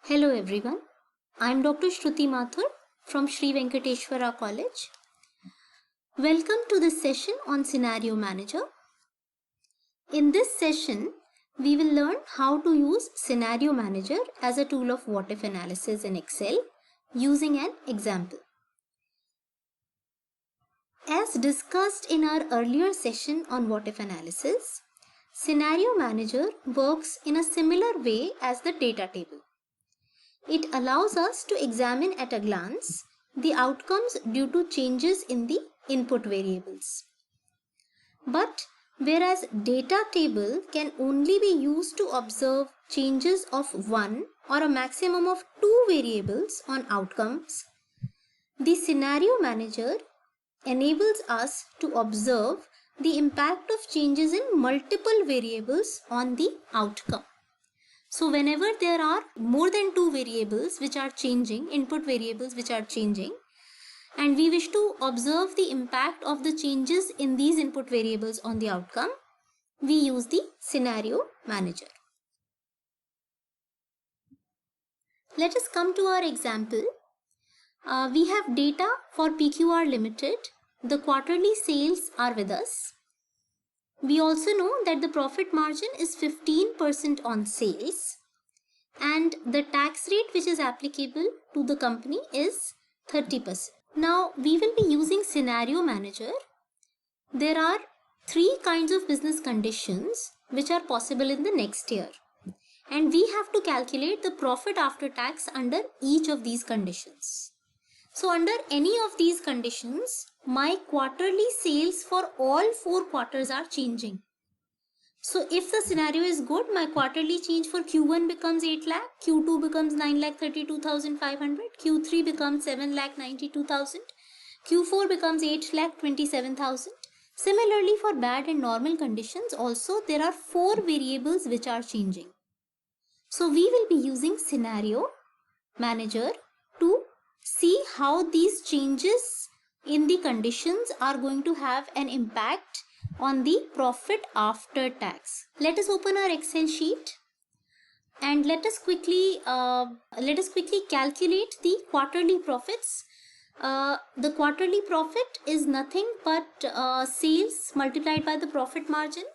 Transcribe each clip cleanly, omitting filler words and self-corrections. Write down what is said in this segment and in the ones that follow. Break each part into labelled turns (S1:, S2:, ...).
S1: Hello everyone, I am Dr. Shruti Mathur from Sri Venkateshwara College. Welcome to this session on Scenario Manager. In this session, we will learn how to use Scenario Manager as a tool of what-if analysis in Excel using an example. As discussed in our earlier session on what-if analysis, Scenario Manager works in a similar way as the data table. It allows us to examine at a glance the outcomes due to changes in the input variables. But whereas data table can only be used to observe changes of one or a maximum of two variables on outcomes, the Scenario Manager enables us to observe the impact of changes in multiple variables on the outcome. So whenever there are more than two variables which are changing, input variables which are changing, and we wish to observe the impact of the changes in these input variables on the outcome, we use the Scenario Manager. Let us come to our example. We have data for PQR Limited. The quarterly sales are with us. We also know that the profit margin is 15% on sales. And the tax rate which is applicable to the company is 30%. Now we will be using Scenario Manager. There are three kinds of business conditions which are possible in the next year, and we have to calculate the profit after tax under each of these conditions. So under any of these conditions, my quarterly sales for all 4 quarters are changing. So if the scenario is good, my quarterly change for Q1 becomes 8 lakh, Q2 becomes 9,32,500, Q3 becomes 7,92,000, Q4 becomes 8,27,000. Similarly, for bad and normal conditions also, there are 4 variables which are changing. So we will be using Scenario Manager to see how these changes in the conditions are going to have an impact on the profit after tax. Let us open our Excel sheet and let us quickly calculate the quarterly profits. The quarterly profit is nothing but sales multiplied by the profit margin.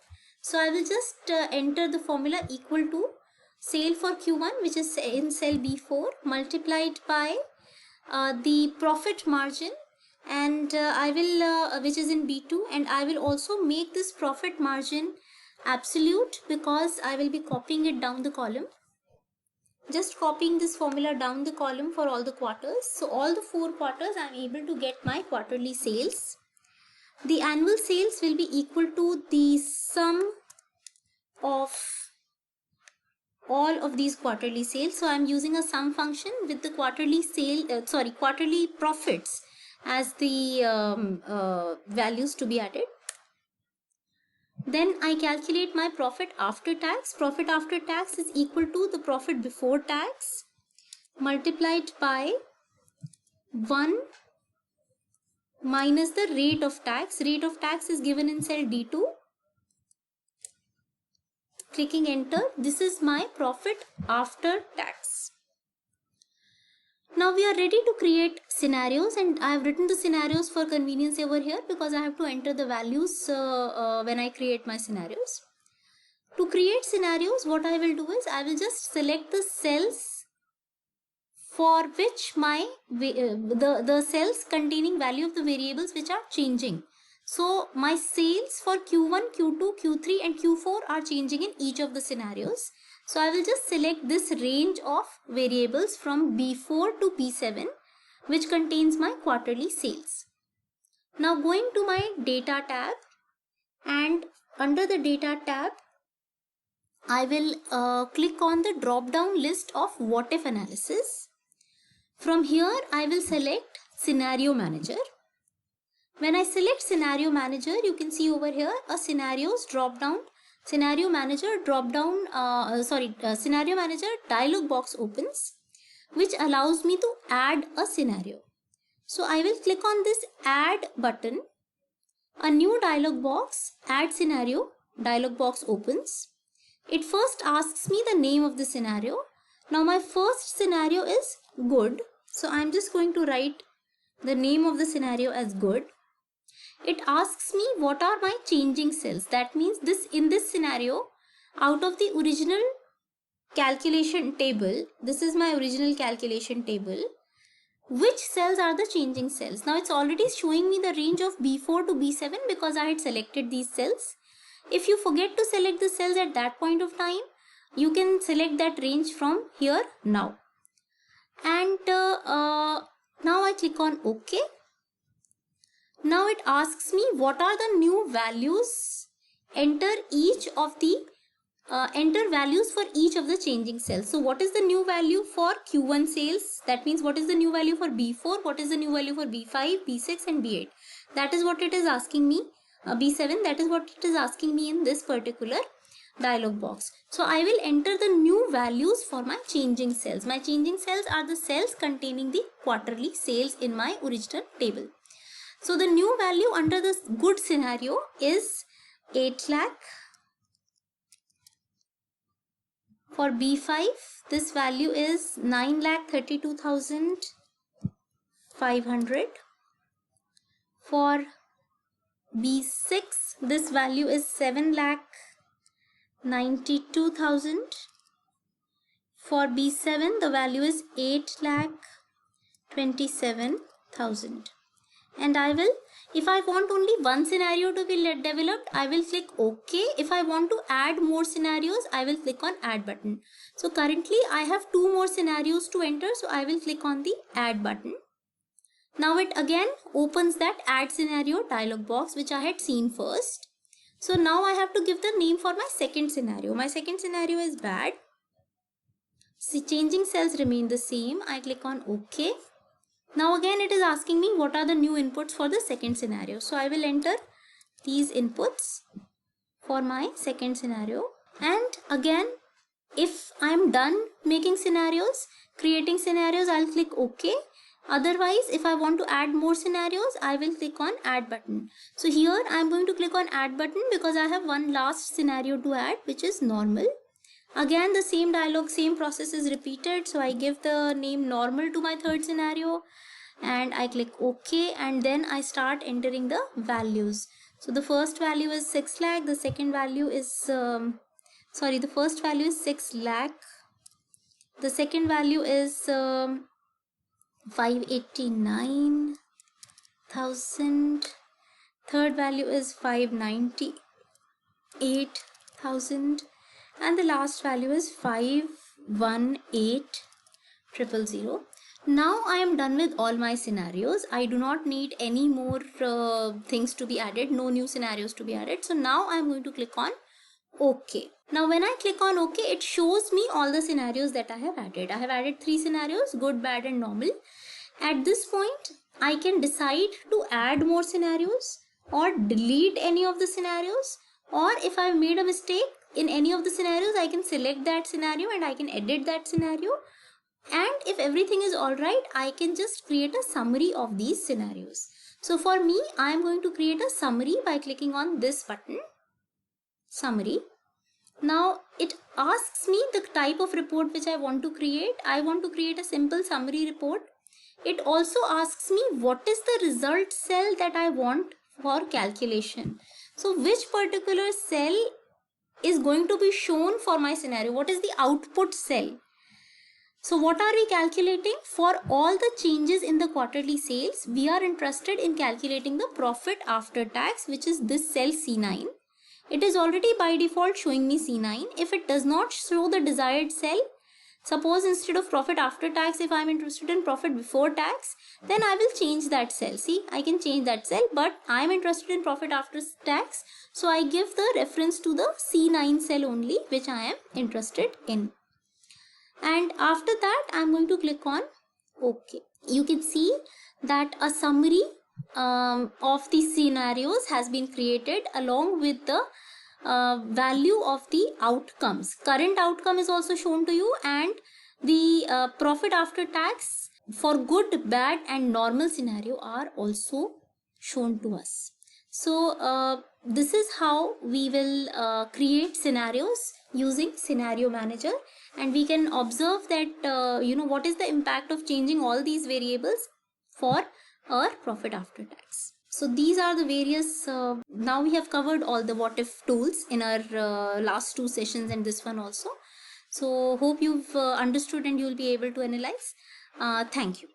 S1: So I will just enter the formula equal to sale for Q1, which is in cell B4, multiplied by the profit margin, and I will which is in B2, and I will also make this profit margin absolute because I will be copying it down the column. Just copying this formula down the column for all the quarters. So all the 4 quarters I am able to get my quarterly sales. The annual sales will be equal to the sum of all of these quarterly sales. So I am using a sum function with the quarterly quarterly profits as the values to be added. Then I calculate my profit after tax. Profit after tax is equal to the profit before tax multiplied by 1 minus the rate of tax. Rate of tax is given in cell D2. Clicking enter, this is my profit after tax. Now we are ready to create scenarios, and I have written the scenarios for convenience over here because I have to enter the values when I create my scenarios. To create scenarios, what I will do is I will just select the cells for which my the cells containing value of the variables which are changing. So my sales for Q1, Q2, Q3 and Q4 are changing in each of the scenarios. So I will just select this range of variables from B4 to B7, which contains my quarterly sales. Now going to my data tab, and under the data tab, I will click on the drop down list of what if analysis. From here I will select Scenario Manager. When I select Scenario Manager, you can see over here a scenarios drop down. Scenario Manager Scenario Manager dialog box opens, which allows me to add a scenario. So I will click on this add button. A new dialog box, add scenario dialog box opens. It first asks me the name of the scenario. Now my first scenario is good. So I'm just going to write the name of the scenario as good. It asks me what are my changing cells. That means in this scenario, out of the original calculation table, this is my original calculation table, which cells are the changing cells? Now it's already showing me the range of B4 to B7 because I had selected these cells. If you forget to select the cells at that point of time, you can select that range from here now. And now I click on OK. Now it asks me what are the new values. Enter values for each of the changing cells. So what is the new value for Q1 sales? That means what is the new value for B4, what is the new value for B5, B6 and B8. That is what it is asking me. B7, that is what it is asking me in this particular dialog box. So I will enter the new values for my changing cells. My changing cells are the cells containing the quarterly sales in my original table. So the new value under this good scenario is 8 lakh. For B5, this value is 9,32,500. For B6, this value is 7,92,000. For B7, the value is 8,27,000. And I will, if I want only one scenario to be developed, I will click OK. If I want to add more scenarios, I will click on Add button. So currently I have 2 more scenarios to enter, so I will click on the Add button. Now it again opens that Add scenario dialog box which I had seen first. So now I have to give the name for my second scenario. My second scenario is bad. See, changing cells remain the same. I click on OK. Now again it is asking me what are the new inputs for the second scenario. So I will enter these inputs for my second scenario. And again, if I am done making scenarios, creating scenarios, I'll click OK. Otherwise, if I want to add more scenarios, I will click on Add button. So here I am going to click on Add button because I have one last scenario to add, which is normal. Again, the same dialog, same process is repeated. So I give the name normal to my third scenario and I click OK, and then I start entering the values. So the first value is 6 lakh, the second value is, the first value is 6 lakh, the second value is 589,000, third value is 598,000, and the last value is 518,000. Now I am done with all my scenarios. I do not need any more things to be added, no new scenarios to be added. So now I am going to click on OK. Now when I click on OK, it shows me all the scenarios that I have added. I have added 3 scenarios, good, bad and normal. At this point, I can decide to add more scenarios or delete any of the scenarios, or if I have made a mistake in any of the scenarios, I can select that scenario and I can edit that scenario. And if everything is alright, I can just create a summary of these scenarios. So for me, I am going to create a summary by clicking on this button, Summary. Now it asks me the type of report which I want to create. I want to create a simple summary report. It also asks me what is the result cell that I want for calculation. So which particular cell is going to be shown for my scenario? What is the output cell? So what are we calculating? For all the changes in the quarterly sales, we are interested in calculating the profit after tax, which is this cell C9. It is already by default showing me C9. If it does not show the desired cell, suppose instead of profit after tax, if I am interested in profit before tax, then I will change that cell. See, I can change that cell, but I am interested in profit after tax. So I give the reference to the C9 cell only, which I am interested in. And after that, I am going to click on OK. You can see that a summary of the scenarios has been created along with the value of the outcomes. Current outcome is also shown to you, and the profit after tax for good, bad and normal scenario are also shown to us. So this is how we will create scenarios using scenario manager, and we can observe that what is the impact of changing all these variables for our profit after tax. So these are the various now we have covered all the what if tools in our last two sessions and this one also. So hope you've understood and you'll be able to analyze. Thank you.